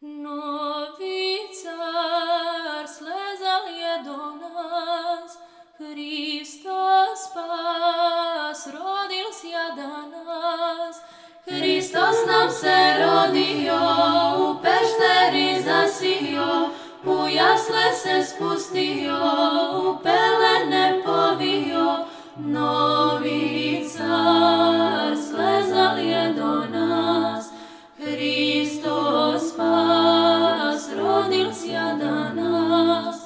Novi car slezal je do nas, Hristos spas rodil sja danas. Hristos nam se rodio, u pešteri zasio, u jasle se spustio, u pelene povio. Novi car slezal je do nas, Hristos spas rodil sja danas.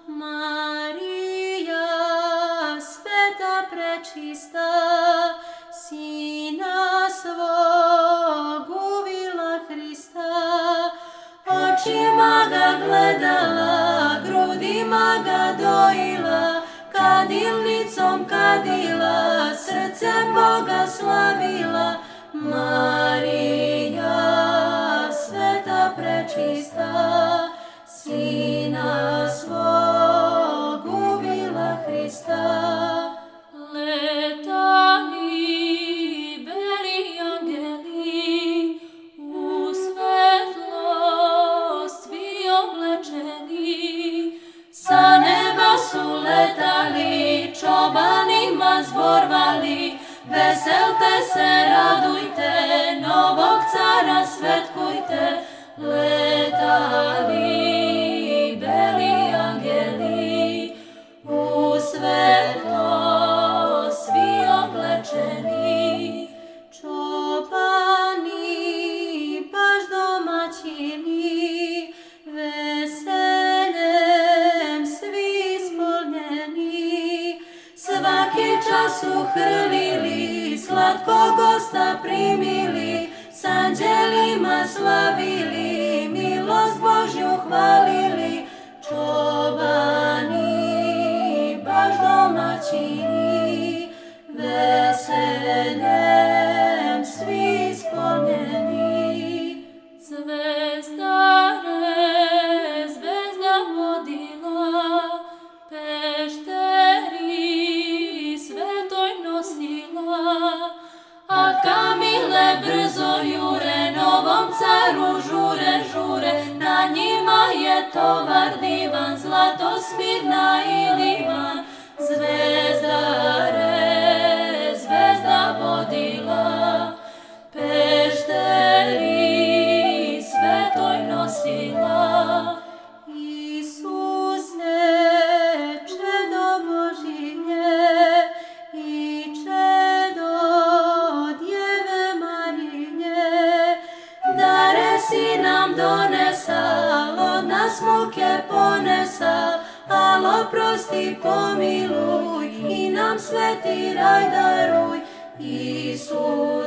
Marija, sveta prečista, Sina svog uvila Hrista, očima ga gledala, grudima ga dojila, kadilnicom kadila, srcem Boga slavila. Marija, sveta prečista, Sina svog uvila Hrista. Letali beli angeli, u svetlost svi oblečeni, sa neba su letali, čobanima zborvali, veselte se, radujte, novog cara svetkujte. Letali beli angeli, u svetlost svi oblečeni, čobani baš domaćini, veseljem svi ispunjeni, svaki čas uhrlili, slatko gosta primili, s anđelima slavili, milost Božju hvalili. Čobani baš domaćini, veseljem svi ispunjeni. Zvezdare, zvezda vodila, pešteri svetoj nosila, a kamile brzo jure, novom caru žure, žure, na njima je tovar divan, zlato, smirna i livan. Zvezdare, zvezda vodila, pešteri svetoj nosila. Isuse, čedo Božije i čedo Djeve Marije, dare si nam donesal, od nas muke ponesal, al oprosti, pomiluj i nam sveti raj daruj. Isus